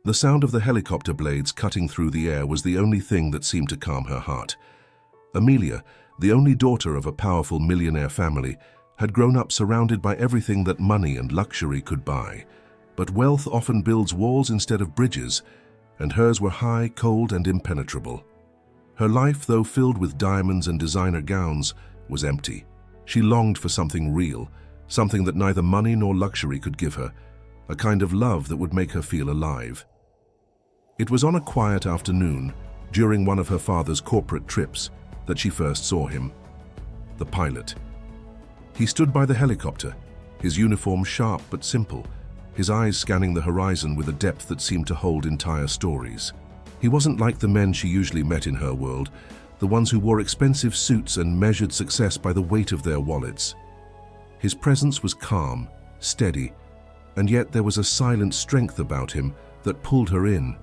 The sound of the helicopter blades cutting through the air was the only thing that seemed to calm her heart. Amelia, the only daughter of a powerful millionaire family, had grown up surrounded by everything that money and luxury could buy. But wealth often builds walls instead of bridges, and hers were high, cold, and impenetrable. Her life, though filled with diamonds and designer gowns, was empty. She longed for something real, something that neither money nor luxury could give her, a kind of love that would make her feel alive. It was on a quiet afternoon, during one of her father's corporate trips, that she first saw him. The pilot. He stood by the helicopter, his uniform sharp but simple, his eyes scanning the horizon with a depth that seemed to hold entire stories. He wasn't like the men she usually met in her world, the ones who wore expensive suits and measured success by the weight of their wallets. His presence was calm, steady, and yet there was a silent strength about him that pulled her in.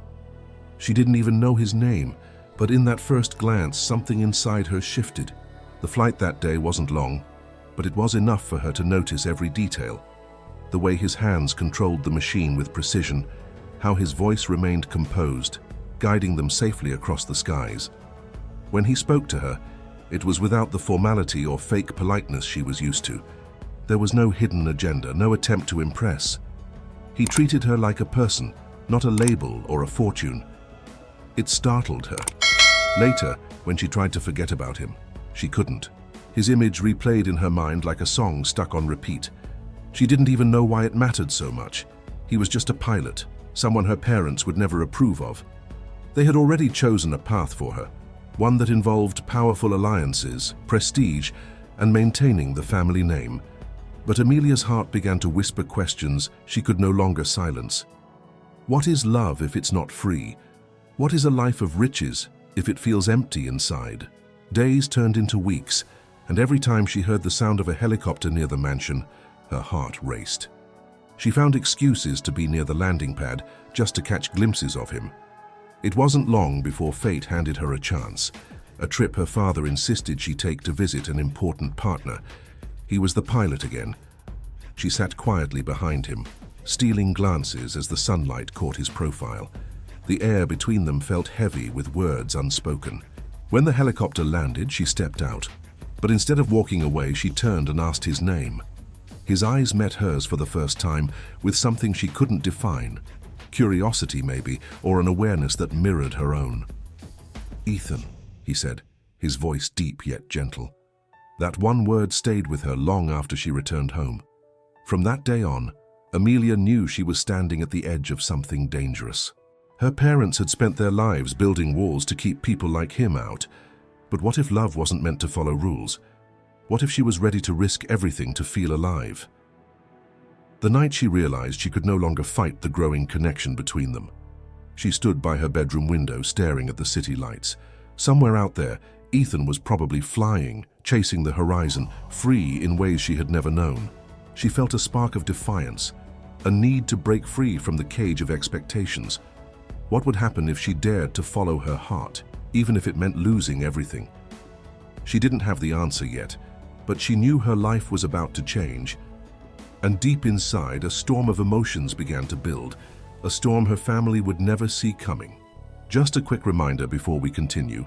She didn't even know his name, but in that first glance something inside her shifted. The flight that day wasn't long, but it was enough for her to notice every detail. The way his hands controlled the machine with precision, how his voice remained composed, guiding them safely across the skies. When he spoke to her, it was without the formality or fake politeness she was used to. There was no hidden agenda, no attempt to impress. He treated her like a person, not a label or a fortune. It startled her. Later, when she tried to forget about him, she couldn't. His image replayed in her mind like a song stuck on repeat. She didn't even know why it mattered so much. He was just a pilot, someone her parents would never approve of. They had already chosen a path for her, one that involved powerful alliances, prestige, and maintaining the family name. But Amelia's heart began to whisper questions she could no longer silence. What is love if it's not free? What is a life of riches if it feels empty inside? Days turned into weeks, and every time she heard the sound of a helicopter near the mansion, her heart raced. She found excuses to be near the landing pad just to catch glimpses of him. It wasn't long before fate handed her a chance, a trip her father insisted she take to visit an important partner. He was the pilot again. She sat quietly behind him, stealing glances as the sunlight caught his profile. The air between them felt heavy with words unspoken. When the helicopter landed, she stepped out, but instead of walking away, she turned and asked his name. His eyes met hers for the first time with something she couldn't define. Curiosity, maybe, or an awareness that mirrored her own. "Ethan," he said, his voice deep yet gentle. That one word stayed with her long after she returned home. From that day on, Amelia knew she was standing at the edge of something dangerous. Her parents had spent their lives building walls to keep people like him out. But what if love wasn't meant to follow rules? What if she was ready to risk everything to feel alive? The night she realized she could no longer fight the growing connection between them. She stood by her bedroom window staring at the city lights. Somewhere out there, Ethan was probably flying, chasing the horizon, free in ways she had never known. She felt a spark of defiance, a need to break free from the cage of expectations. What would happen if she dared to follow her heart, even if it meant losing everything? She didn't have the answer yet, but she knew her life was about to change. And deep inside, a storm of emotions began to build, a storm her family would never see coming. Just a quick reminder before we continue.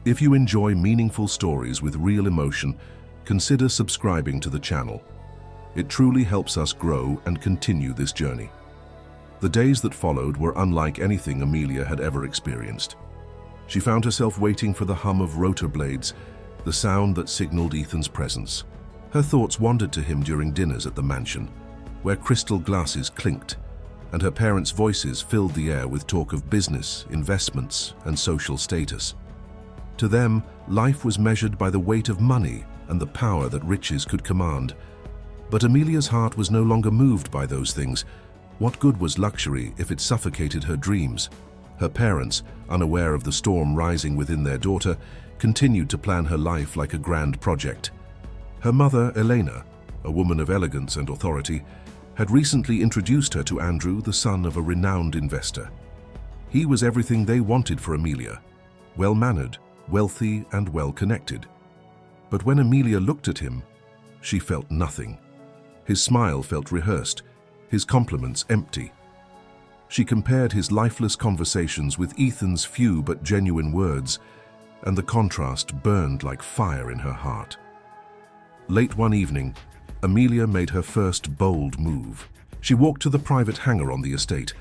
If you enjoy meaningful stories with real emotion, consider subscribing to the channel. It truly helps us grow and continue this journey. The days that followed were unlike anything Amelia had ever experienced. She found herself waiting for the hum of rotor blades, the sound that signaled Ethan's presence. Her thoughts wandered to him during dinners at the mansion, where crystal glasses clinked, and her parents' voices filled the air with talk of business, investments, and social status. To them, life was measured by the weight of money and the power that riches could command. But Amelia's heart was no longer moved by those things. What good was luxury if it suffocated her dreams? Her parents, unaware of the storm rising within their daughter, continued to plan her life like a grand project. Her mother, Elena, a woman of elegance and authority, had recently introduced her to Andrew, the son of a renowned investor. He was everything they wanted for Amelia: well-mannered, wealthy, and well-connected. But when Amelia looked at him, she felt nothing. His smile felt rehearsed, his compliments empty. She compared his lifeless conversations with Ethan's few but genuine words, and the contrast burned like fire in her heart. Late one evening, Amelia made her first bold move. She walked to the private hangar on the estate,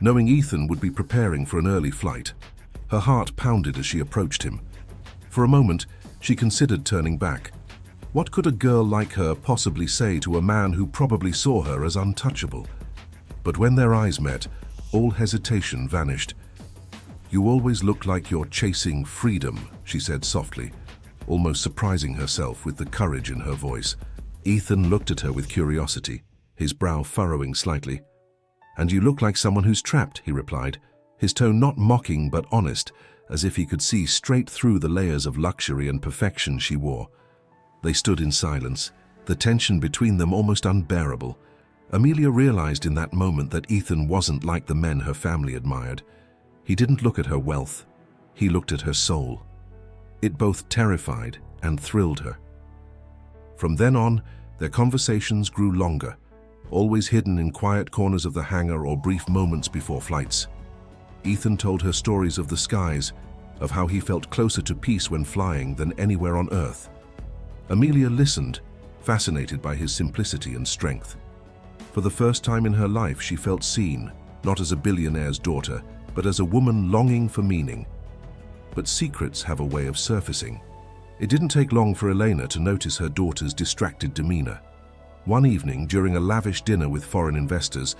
knowing Ethan would be preparing for an early flight. Her heart pounded as she approached him. For a moment, she considered turning back. What could a girl like her possibly say to a man who probably saw her as untouchable? But when their eyes met, all hesitation vanished. "You always look like you're chasing freedom," she said softly, almost surprising herself with the courage in her voice. Ethan looked at her with curiosity, his brow furrowing slightly. "And you look like someone who's trapped," he replied, his tone not mocking but honest, as if he could see straight through the layers of luxury and perfection she wore. They stood in silence, the tension between them almost unbearable. Amelia realized in that moment that Ethan wasn't like the men her family admired. He didn't look at her wealth, he looked at her soul. It both terrified and thrilled her. From then on, their conversations grew longer, always hidden in quiet corners of the hangar or brief moments before flights. Ethan told her stories of the skies, of how he felt closer to peace when flying than anywhere on Earth. Amelia listened, fascinated by his simplicity and strength. For the first time in her life, she felt seen, not as a billionaire's daughter, but as a woman longing for meaning. But secrets have a way of surfacing. It didn't take long for Elena to notice her daughter's distracted demeanor. One evening, during a lavish dinner with foreign investors,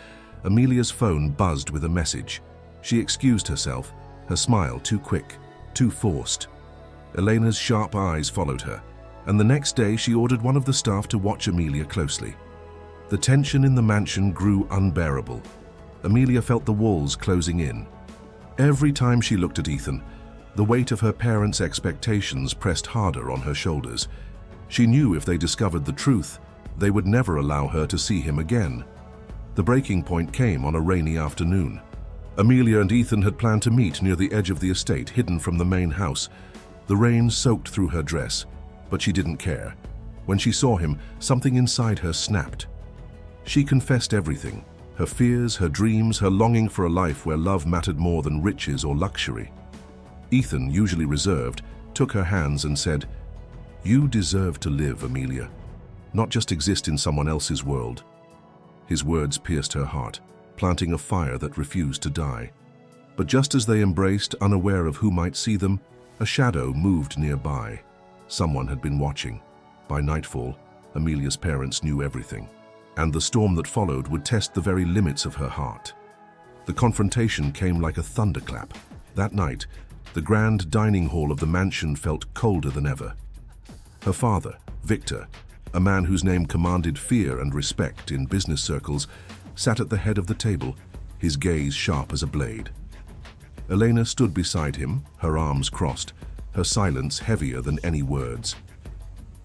Amelia's phone buzzed with a message. She excused herself, her smile too quick, too forced. Elena's sharp eyes followed her, and the next day she ordered one of the staff to watch Amelia closely. The tension in the mansion grew unbearable. Amelia felt the walls closing in. Every time she looked at Ethan, the weight of her parents' expectations pressed harder on her shoulders. She knew if they discovered the truth, they would never allow her to see him again. The breaking point came on a rainy afternoon. Amelia and Ethan had planned to meet near the edge of the estate, hidden from the main house. The rain soaked through her dress, but she didn't care. When she saw him, something inside her snapped. She confessed everything, her fears, her dreams, her longing for a life where love mattered more than riches or luxury. Ethan, usually reserved, took her hands and said, "You deserve to live, Amelia, not just exist in someone else's world." His words pierced her heart, planting a fire that refused to die. But just as they embraced, unaware of who might see them, a shadow moved nearby. Someone had been watching. By nightfall, Amelia's parents knew everything, and the storm that followed would test the very limits of her heart. The confrontation came like a thunderclap. That night, the grand dining hall of the mansion felt colder than ever. Her father, Victor, a man whose name commanded fear and respect in business circles, sat at the head of the table, his gaze sharp as a blade. Elena stood beside him, her arms crossed, her silence heavier than any words.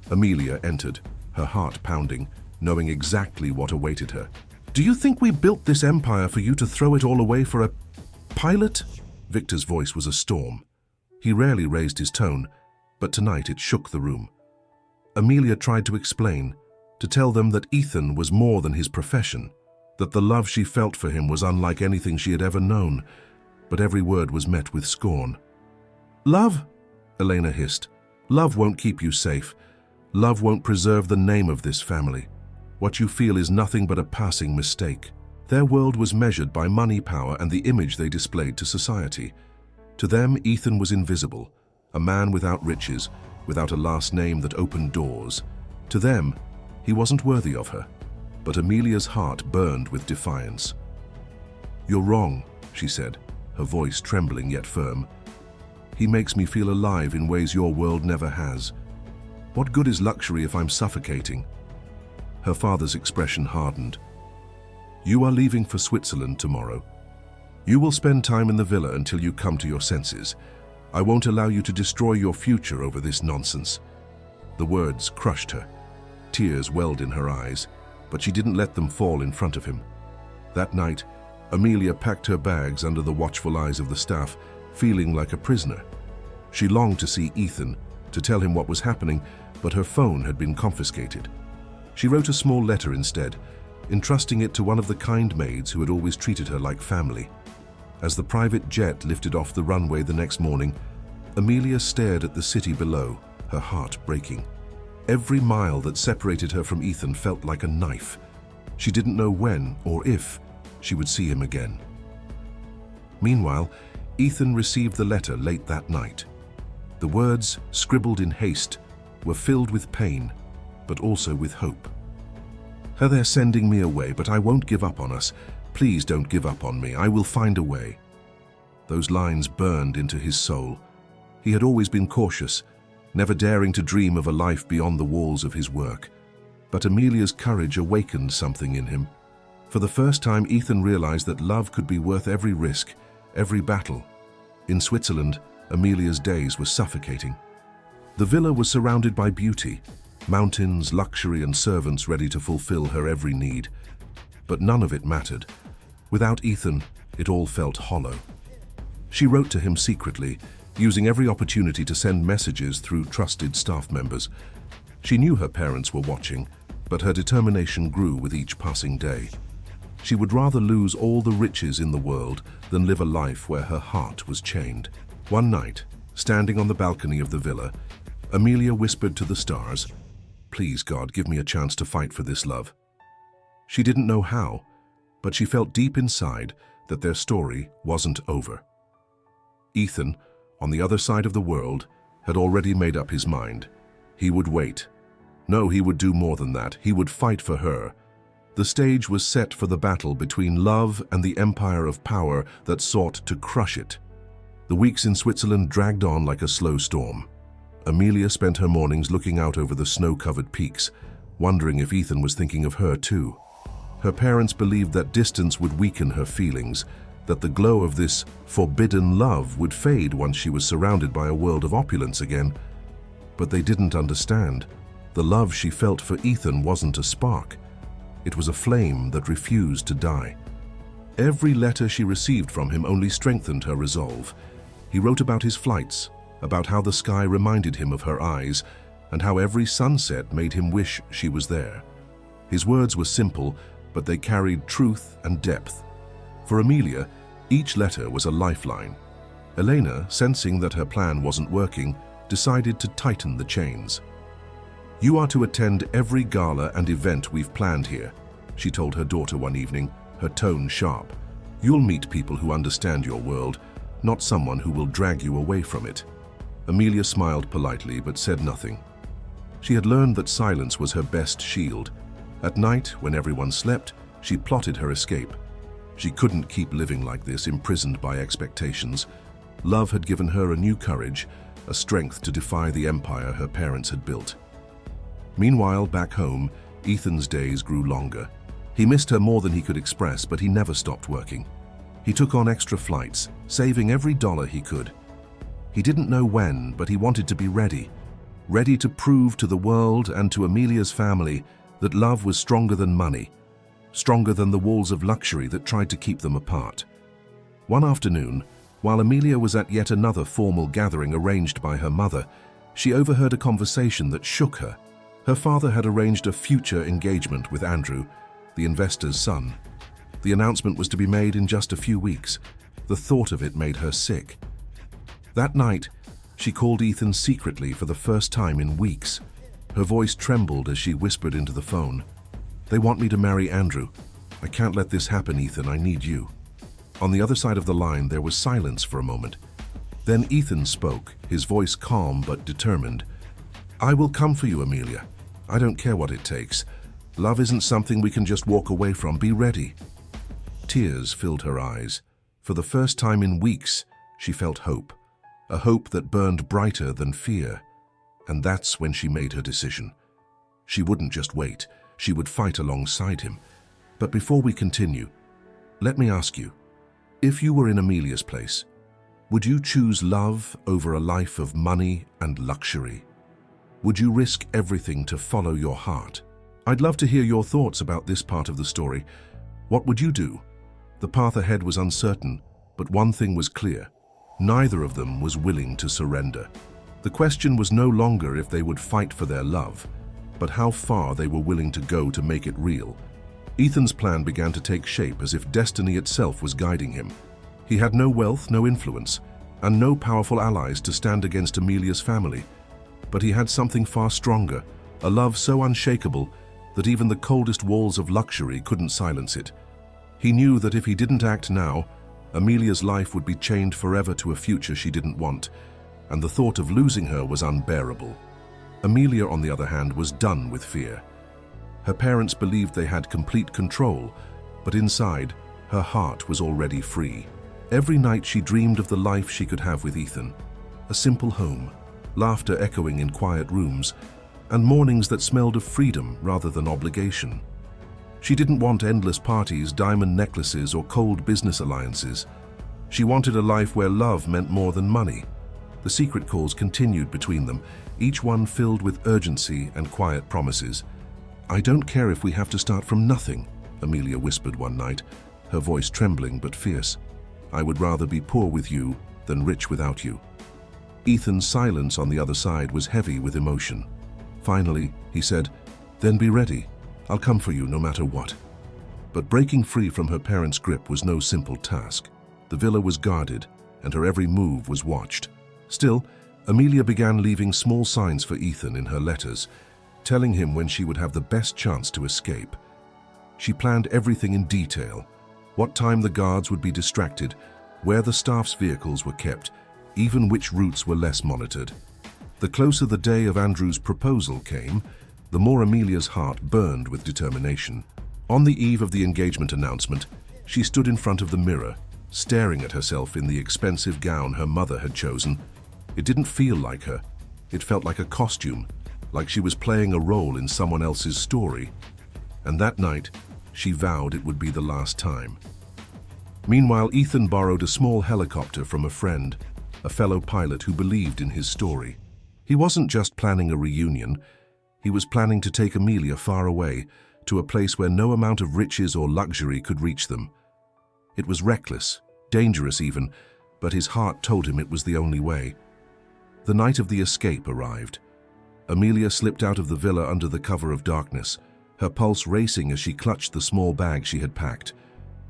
Amelia entered, her heart pounding, knowing exactly what awaited her. "Do you think we built this empire for you to throw it all away for a pilot?" Victor's voice was a storm. He rarely raised his tone, but tonight it shook the room. Amelia tried to explain, to tell them that Ethan was more than his profession, that the love she felt for him was unlike anything she had ever known, but every word was met with scorn. "Love?" Elena hissed. "Love won't keep you safe. Love won't preserve the name of this family. What you feel is nothing but a passing mistake." Their world was measured by money, power, and the image they displayed to society. To them, Ethan was invisible, a man without riches, without a last name that opened doors. To them, he wasn't worthy of her. But Amelia's heart burned with defiance. "You're wrong," she said, her voice trembling yet firm. "He makes me feel alive in ways your world never has. What good is luxury if I'm suffocating?" Her father's expression hardened. "You are leaving for Switzerland tomorrow. You will spend time in the villa until you come to your senses. I won't allow you to destroy your future over this nonsense." The words crushed her. Tears welled in her eyes, but she didn't let them fall in front of him. That night, Amelia packed her bags under the watchful eyes of the staff, feeling like a prisoner. She longed to see Ethan, to tell him what was happening, but her phone had been confiscated. She wrote a small letter instead, entrusting it to one of the kind maids who had always treated her like family. As the private jet lifted off the runway the next morning, Amelia stared at the city below, her heart breaking. Every mile that separated her from Ethan felt like a knife. She didn't know when or if she would see him again. Meanwhile, Ethan received the letter late that night. The words, scribbled in haste, were filled with pain, but also with hope. "They're sending me away, but I won't give up on us. Please don't give up on me. I will find a way." Those lines burned into his soul. He had always been cautious, never daring to dream of a life beyond the walls of his work. But Amelia's courage awakened something in him. For the first time, Ethan realized that love could be worth every risk, every battle. In Switzerland, Amelia's days were suffocating. The villa was surrounded by beauty, mountains, luxury, and servants ready to fulfill her every need. But none of it mattered. Without Ethan, it all felt hollow. She wrote to him secretly, using every opportunity to send messages through trusted staff members. She knew her parents were watching, but her determination grew with each passing day. She would rather lose all the riches in the world than live a life where her heart was chained. One night, standing on the balcony of the villa, Amelia whispered to the stars, "Please, God, give me a chance to fight for this love." She didn't know how, but she felt deep inside that their story wasn't over. Ethan, on the other side of the world, had already made up his mind. He would wait. No, he would do more than that. He would fight for her. The stage was set for the battle between love and the empire of power that sought to crush it. The weeks in Switzerland dragged on like a slow storm. Amelia spent her mornings looking out over the snow-covered peaks, wondering if Ethan was thinking of her too. Her parents believed that distance would weaken her feelings, that the glow of this forbidden love would fade once she was surrounded by a world of opulence again. But they didn't understand. The love she felt for Ethan wasn't a spark. It was a flame that refused to die. Every letter she received from him only strengthened her resolve. He wrote about his flights, about how the sky reminded him of her eyes, and how every sunset made him wish she was there. His words were simple, but they carried truth and depth. For Amelia, each letter was a lifeline. Elena, sensing that her plan wasn't working, decided to tighten the chains. "You are to attend every gala and event we've planned here," she told her daughter one evening, her tone sharp. "You'll meet people who understand your world, not someone who will drag you away from it." Amelia smiled politely but said nothing. She had learned that silence was her best shield. At night, when everyone slept, she plotted her escape. She couldn't keep living like this, imprisoned by expectations. Love had given her a new courage, a strength to defy the empire her parents had built. Meanwhile, back home, Ethan's days grew longer. He missed her more than he could express, but he never stopped working. He took on extra flights, saving every dollar he could. He didn't know when, but he wanted to be ready to prove to the world and to Amelia's family that love was stronger than money, stronger than the walls of luxury that tried to keep them apart. One afternoon, while Amelia was at yet another formal gathering arranged by her mother, she overheard a conversation that shook her. Her father had arranged a future engagement with Andrew, the investor's son. The announcement was to be made in just a few weeks. The thought of it made her sick. That night, she called Ethan secretly for the first time in weeks. Her voice trembled as she whispered into the phone, "They want me to marry Andrew. I can't let this happen, Ethan. I need you." On the other side of the line, there was silence for a moment. Then Ethan spoke, his voice calm but determined. "I will come for you, Amelia. I don't care what it takes. Love isn't something we can just walk away from. Be ready." Tears filled her eyes. For the first time in weeks, she felt hope. A hope that burned brighter than fear. And that's when she made her decision. She wouldn't just wait. She would fight alongside him. But before we continue, let me ask you, if you were in Amelia's place, would you choose love over a life of money and luxury? Would you risk everything to follow your heart? I'd love to hear your thoughts about this part of the story. What would you do? The path ahead was uncertain, but one thing was clear. Neither of them was willing to surrender. The question was no longer if they would fight for their love, but how far they were willing to go to make it real. Ethan's plan began to take shape as if destiny itself was guiding him. He had no wealth, no influence, and no powerful allies to stand against Amelia's family. But he had something far stronger, a love so unshakable that even the coldest walls of luxury couldn't silence it. He knew that if he didn't act now, Amelia's life would be chained forever to a future she didn't want, and the thought of losing her was unbearable. Amelia, on the other hand, was done with fear. Her parents believed they had complete control, but inside, her heart was already free. Every night she dreamed of the life she could have with Ethan. A simple home, laughter echoing in quiet rooms, and mornings that smelled of freedom rather than obligation. She didn't want endless parties, diamond necklaces, or cold business alliances. She wanted a life where love meant more than money. The secret calls continued between them, each one filled with urgency and quiet promises. "I don't care if we have to start from nothing," Amelia whispered one night, her voice trembling but fierce. "I would rather be poor with you than rich without you." Ethan's silence on the other side was heavy with emotion. Finally, he said, "Then be ready. I'll come for you no matter what." But breaking free from her parents' grip was no simple task. The villa was guarded, and her every move was watched. Still, Amelia began leaving small signs for Ethan in her letters, telling him when she would have the best chance to escape. She planned everything in detail: what time the guards would be distracted, where the staff's vehicles were kept, even which routes were less monitored. The closer the day of Andrew's proposal came, the more Amelia's heart burned with determination. On the eve of the engagement announcement, she stood in front of the mirror, staring at herself in the expensive gown her mother had chosen. It didn't feel like her. It felt like a costume, like she was playing a role in someone else's story. And that night, she vowed it would be the last time. Meanwhile, Ethan borrowed a small helicopter from a friend, a fellow pilot who believed in his story. He wasn't just planning a reunion. He was planning to take Amelia far away, to a place where no amount of riches or luxury could reach them. It was reckless, dangerous even, but his heart told him it was the only way. The night of the escape arrived. Amelia slipped out of the villa under the cover of darkness, her pulse racing as she clutched the small bag she had packed.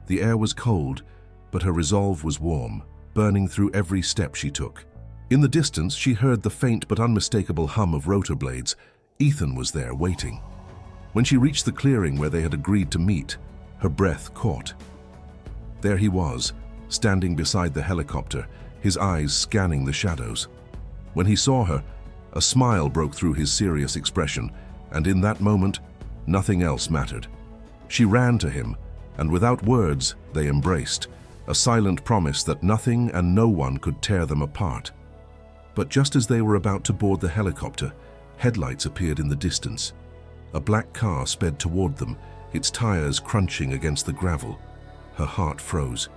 The air was cold, but her resolve was warm, burning through every step she took. In the distance, she heard the faint but unmistakable hum of rotor blades. Ethan was there, waiting. When she reached the clearing where they had agreed to meet, her breath caught. There he was, standing beside the helicopter, his eyes scanning the shadows. When he saw her, a smile broke through his serious expression, and in that moment, nothing else mattered. She ran to him, and without words, they embraced, a silent promise that nothing and no one could tear them apart. But just as they were about to board the helicopter, headlights appeared in the distance. A black car sped toward them, its tires crunching against the gravel. Her heart froze.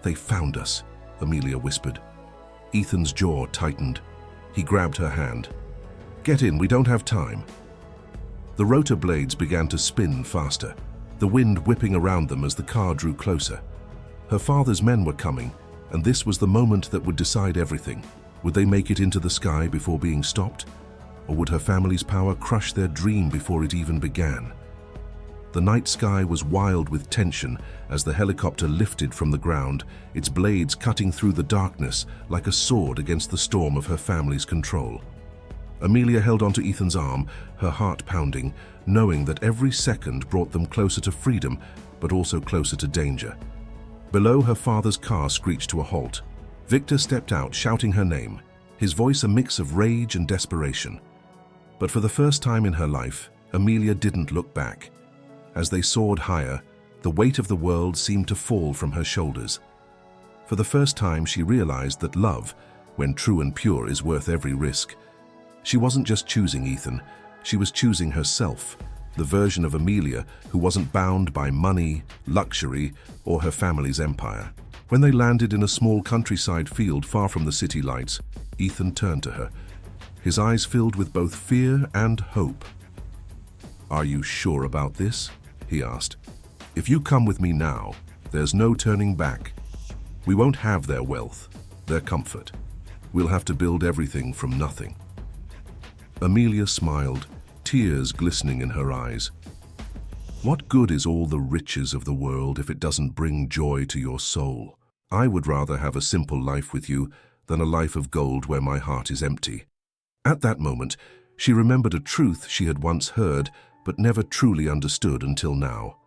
"They found us," Amelia whispered. Ethan's jaw tightened. He grabbed her hand. "Get in, we don't have time." The rotor blades began to spin faster, the wind whipping around them as the car drew closer. Her father's men were coming, and this was the moment that would decide everything. Would they make it into the sky before being stopped? Or would her family's power crush their dream before it even began? The night sky was wild with tension as the helicopter lifted from the ground, its blades cutting through the darkness like a sword against the storm of her family's control. Amelia held onto Ethan's arm, her heart pounding, knowing that every second brought them closer to freedom, but also closer to danger. Below, her father's car screeched to a halt. Victor stepped out, shouting her name, his voice a mix of rage and desperation. But for the first time in her life, Amelia didn't look back. As they soared higher, the weight of the world seemed to fall from her shoulders. For the first time, she realized that love, when true and pure, is worth every risk. She wasn't just choosing Ethan, she was choosing herself, the version of Amelia who wasn't bound by money, luxury, or her family's empire. When they landed in a small countryside field far from the city lights, Ethan turned to her, his eyes filled with both fear and hope. "Are you sure about this?" he asked. "If you come with me now, there's no turning back. We won't have their wealth, their comfort. We'll have to build everything from nothing." Amelia smiled, tears glistening in her eyes. What good is all the riches of the world if it doesn't bring joy to your soul? I would rather have a simple life with you than a life of gold where my heart is empty. At that moment, she remembered a truth she had once heard but never truly understood until now.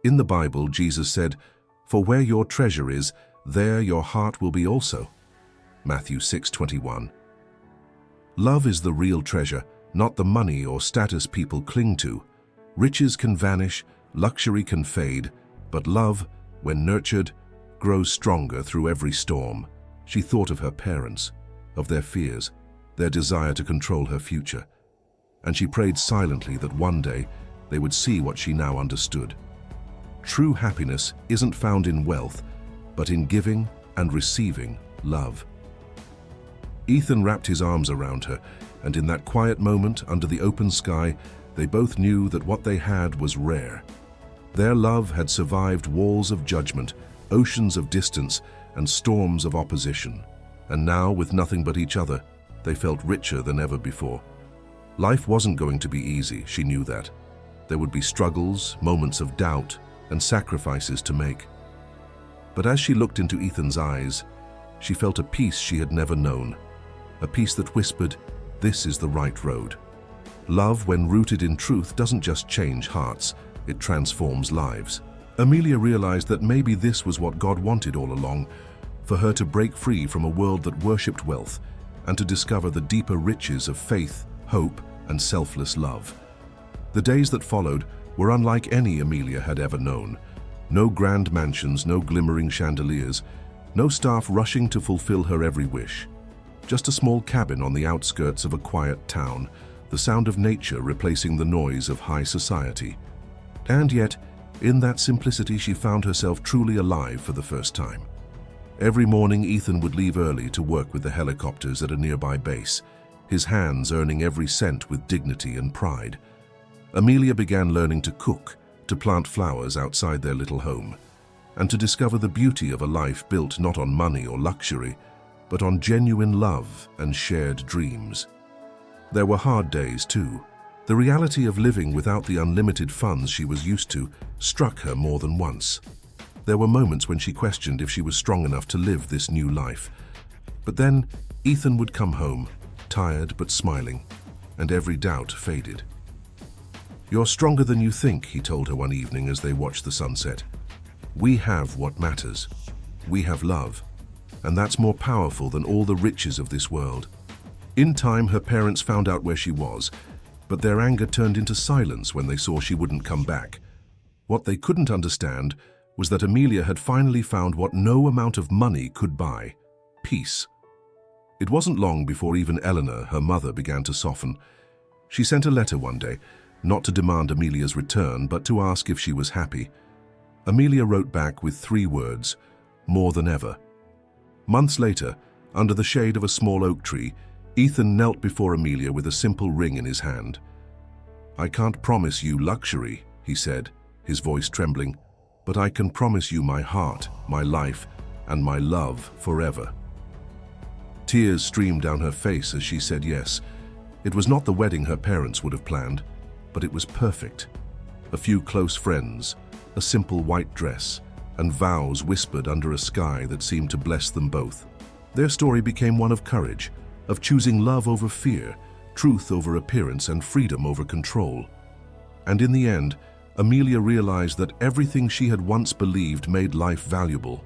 In the Bible, Jesus said, "For where your treasure is, there your heart will be also." Matthew 6:21. Love is the real treasure, not the money or status people cling to. Riches can vanish, luxury can fade, but love, when nurtured, grows stronger through every storm. She thought of her parents, of their fears, their desire to control her future, and she prayed silently that one day they would see what she now understood. True happiness isn't found in wealth, but in giving and receiving love. Ethan wrapped his arms around her, and in that quiet moment under the open sky, they both knew that what they had was rare. Their love had survived walls of judgment, oceans of distance, and storms of opposition. And now, with nothing but each other, they felt richer than ever before. Life wasn't going to be easy, she knew that. There would be struggles, moments of doubt, and sacrifices to make. But as she looked into Ethan's eyes, she felt a peace she had never known, a peace that whispered, "This is the right road." Love, when rooted in truth, doesn't just change hearts, it transforms lives. Amelia realized that maybe this was what God wanted all along, for her to break free from a world that worshipped wealth and to discover the deeper riches of faith, hope, and selfless love. The days that followed were unlike any Amelia had ever known. No grand mansions, no glimmering chandeliers, no staff rushing to fulfill her every wish. Just a small cabin on the outskirts of a quiet town, the sound of nature replacing the noise of high society. And yet, in that simplicity, she found herself truly alive for the first time. Every morning, Ethan would leave early to work with the helicopters at a nearby base, his hands earning every cent with dignity and pride. Amelia began learning to cook, to plant flowers outside their little home, and to discover the beauty of a life built not on money or luxury, but on genuine love and shared dreams. There were hard days too. The reality of living without the unlimited funds she was used to struck her more than once. There were moments when she questioned if she was strong enough to live this new life. But then Ethan would come home, tired but smiling, and every doubt faded. "You're stronger than you think," he told her one evening as they watched the sunset. "We have what matters. We have love, and that's more powerful than all the riches of this world." In time, her parents found out where she was, but their anger turned into silence when they saw she wouldn't come back. What they couldn't understand was that Amelia had finally found what no amount of money could buy: peace. It wasn't long before even Eleanor, her mother, began to soften. She sent a letter one day, not to demand Amelia's return, but to ask if she was happy. Amelia wrote back with 3 words: "More than ever." Months later, under the shade of a small oak tree, Ethan knelt before Amelia with a simple ring in his hand. "I can't promise you luxury," he said, his voice trembling, "but I can promise you my heart, my life, and my love forever." Tears streamed down her face as she said yes. It was not the wedding her parents would have planned, but it was perfect. A few close friends, a simple white dress, and vows whispered under a sky that seemed to bless them both. Their story became one of courage, of choosing love over fear, truth over appearance, and freedom over control. And in the end, Amelia realized that everything she had once believed made life valuable,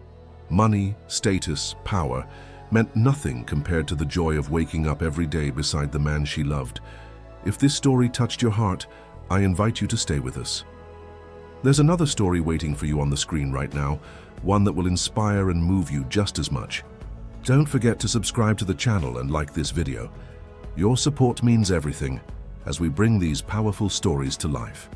money, status, power, meant nothing compared to the joy of waking up every day beside the man she loved. If this story touched your heart, I invite you to stay with us. There's another story waiting for you on the screen right now, one that will inspire and move you just as much. Don't forget to subscribe to the channel and like this video. Your support means everything as we bring these powerful stories to life.